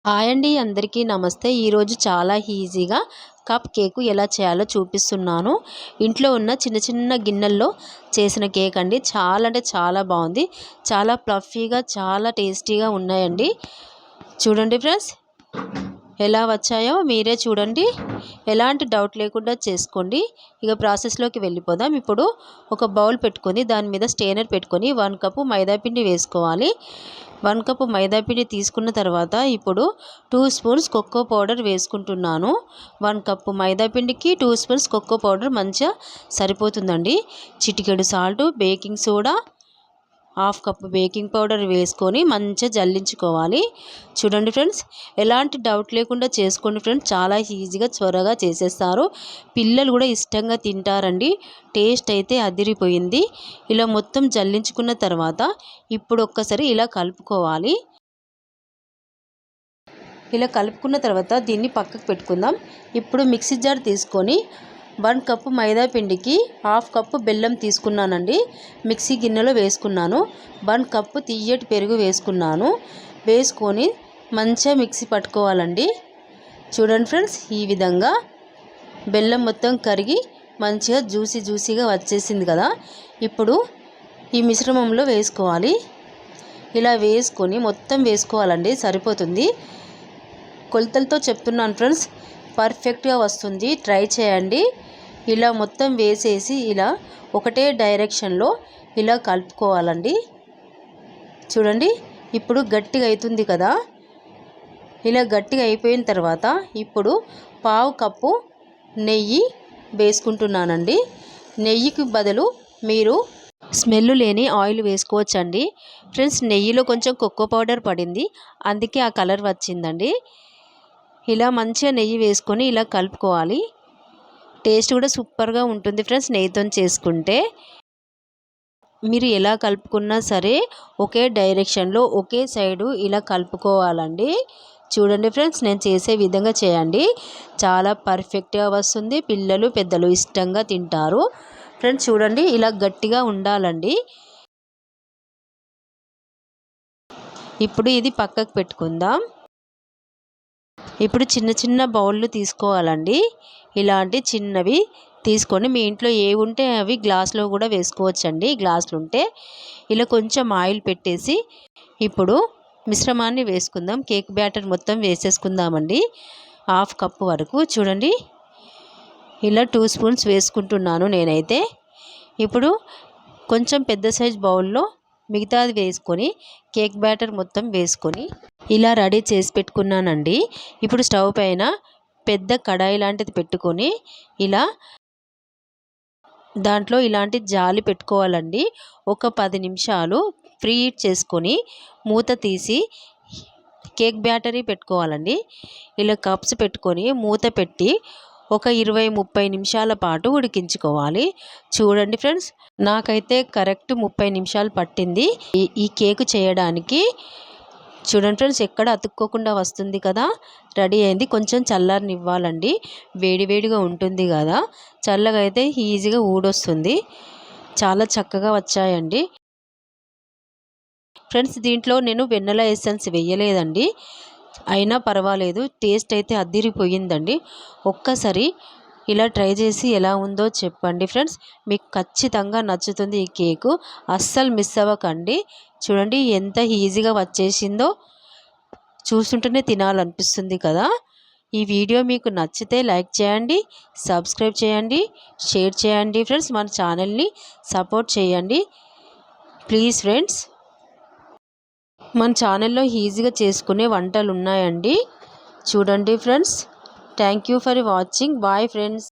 Hi అండి, అందరికీ నమస్తే. ఈరోజు చాలా ఈజీగా కప్ కేకు ఎలా చేయాలో చూపిస్తున్నాను. ఇంట్లో ఉన్న చిన్న చిన్న గిన్నెల్లో చేసిన కేక్ అండి. చాలా అంటే చాలా బాగుంది. చాలా ఫ్లఫీగా చాలా టేస్టీగా ఉన్నాయండి. చూడండి ఫ్రెండ్స్, ఎలా వచ్చాయో మీరే చూడండి. ఎలాంటి డౌట్ లేకుండా చేసుకోండి. ఇక ప్రాసెస్లోకి వెళ్ళిపోదాం. ఇప్పుడు ఒక బౌల్ పెట్టుకొని దాని మీద స్టెయినర్ పెట్టుకొని 1 కప్పు మైదాపిండి వేసుకోవాలి. 1 కప్పు మైదాపిండి తీసుకున్న తర్వాత ఇప్పుడు 2 స్పూన్స్ కోకో పౌడర్ వేసుకుంటున్నాను. 1 కప్పు మైదాపిండికి 2 స్పూన్స్ కోకో పౌడర్ మంచిగా సరిపోతుందండి. చిటికెడు salt, baking soda, 1/2 cup baking powder వేసుకొని మంచిగా జల్లించుకోవాలి. చూడండి ఫ్రెండ్స్, ఎలాంటి డౌట్ లేకుండా చేసుకోండి ఫ్రెండ్స్. చాలా ఈజీగా త్వరగా చేసేస్తారు. పిల్లలు కూడా ఇష్టంగా తింటారండి. టేస్ట్ అయితే అదిరిపోయింది. ఇలా మొత్తం జల్లించుకున్న తర్వాత ఇప్పుడు ఒక్కసారి ఇలా కలుపుకోవాలి. ఇలా కలుపుకున్న తర్వాత దీన్ని పక్కకు పెట్టుకుందాం. ఇప్పుడు మిక్సీ జార్ తీసుకొని 1 కప్పు మైదా పిండికి 1/2 కప్పు బెల్లం తీసుకున్నానండి. మిక్సీ గిన్నెలో వేసుకున్నాను. 1 కప్పు తియ్యటి పెరుగు వేసుకున్నాను. వేసుకొని మంచిగా మిక్సీ పట్టుకోవాలండి. చూడండి ఫ్రెండ్స్, ఈ విధంగా బెల్లం మొత్తం కరిగి మంచిగా జ్యూసీగా వచ్చేసింది కదా. ఇప్పుడు ఈ మిశ్రమంలో వేసుకోవాలి. ఇలా వేసుకొని మొత్తం వేసుకోవాలండి, సరిపోతుంది. కొలతలతో చెప్తున్నాను ఫ్రెండ్స్, పర్ఫెక్ట్గా వస్తుంది. ట్రై చేయండి. ఇలా మొత్తం వేసేసి ఇలా ఒకటే డైరెక్షన్లో ఇలా కలుపుకోవాలండి. చూడండి, ఇప్పుడు గట్టిగా అవుతుంది కదా. ఇలా గట్టిగా అయిపోయిన తర్వాత ఇప్పుడు 1/2 కప్పు నెయ్యి వేసుకుంటున్నానండి. నెయ్యికి బదులు మీరు స్మెల్ లేని ఆయిల్ వేసుకోవచ్చండి. ఫ్రెండ్స్, నెయ్యిలో కొంచెం కోకో పౌడర్ పడింది, అందుకే ఆ కలర్ వచ్చిందండి. ఇలా మంచిగా నెయ్యి వేసుకొని ఇలా కలుపుకోవాలి. టేస్ట్ కూడా సూపర్గా ఉంటుంది ఫ్రెండ్స్ నెయ్యితో చేసుకుంటే. మీరు ఎలా కలుపుకున్నా సరే ఒకే డైరెక్షన్లో ఒకే సైడు ఇలా కలుపుకోవాలండి. చూడండి ఫ్రెండ్స్, నేను చేసే విధంగా చేయండి. చాలా పర్ఫెక్ట్గా వస్తుంది. పిల్లలు పెద్దలు ఇష్టంగా తింటారు. ఫ్రెండ్స్ చూడండి, ఇలా గట్టిగా ఉండాలండి. ఇప్పుడు ఇది పక్కకు పెట్టుకుందాం. ఇప్పుడు చిన్న చిన్న బౌళ్ళు తీసుకోవాలండి. ఇలాంటి చిన్నవి తీసుకొని మీ ఇంట్లో ఏవి ఉంటే అవి గ్లాస్లో కూడా వేసుకోవచ్చండి. గ్లాసులు ఉంటే ఇలా కొంచెం ఆయిల్ పెట్టేసి ఇప్పుడు మిశ్రమాన్ని వేసుకుందాం. కేక్ బ్యాటర్ మొత్తం వేసేసుకుందామండి. 1/2 కప్పు వరకు. చూడండి, ఇలా 2 స్పూన్స్ వేసుకుంటున్నాను నేనైతే. ఇప్పుడు కొంచెం పెద్ద సైజ్ బౌల్లో మిగతాది వేసుకొని కేక్ బ్యాటర్ మొత్తం వేసుకొని ఇలా రెడీ చేసి పెట్టుకున్నానండి. ఇప్పుడు స్టవ్ పైన పెద్ద కడాయి లాంటిది పెట్టుకొని ఇలా దాంట్లో ఇలాంటి జాలి పెట్టుకోవాలండి. ఒక 10 నిమిషాలు ప్రీ హీట్ చేసుకొని మూత తీసి కేక్ బ్యాటరీ పెట్టుకోవాలండి. ఇలా కప్స్ పెట్టుకొని మూత పెట్టి ఒక 20-30 నిమిషాల పాటు ఉడికించుకోవాలి. చూడండి ఫ్రెండ్స్, నాకైతే కరెక్ట్ 30 నిమిషాలు పట్టింది ఈ కేక్ చేయడానికి. చూడండి ఫ్రెండ్స్, ఎక్కడ అతుక్కోకుండా వస్తుంది కదా. రెడీ అయింది. కొంచెం చల్లారనివ్వాలండి, వేడివేడిగా ఉంటుంది కదా. చల్లగా అయితే ఈజీగా ఊడొస్తుంది. చాలా చక్కగా వచ్చాయండి ఫ్రెండ్స్. దీంట్లో నేను వెన్నెలా ఎసెన్స్ వేయలేదండి, అయినా పర్వాలేదు. టేస్ట్ అయితే అదిరిపోయిందండి. ఒక్కసారి ఇలా ట్రై చేసి ఎలా ఉందో చెప్పండి ఫ్రెండ్స్. మీకు ఖచ్చితంగా నచ్చుతుంది ఈ కేకు. అస్సలు మిస్ అవ్వకండి. చూడండి ఎంత ఈజీగా వచ్చేసిందో. చూస్తుంటేనే తినాలనిపిస్తుంది కదా. ఈ వీడియో మీకు నచ్చితే లైక్ చేయండి, సబ్స్క్రైబ్ చేయండి, షేర్ చేయండి ఫ్రెండ్స్. మన ఛానల్ని సపోర్ట్ చేయండి ప్లీజ్ ఫ్రెండ్స్. మన ఛానల్లో ఈజీగా చేసుకునే వంటలు ఉన్నాయండి. చూడండి friends. Thank you for watching. Bye friends.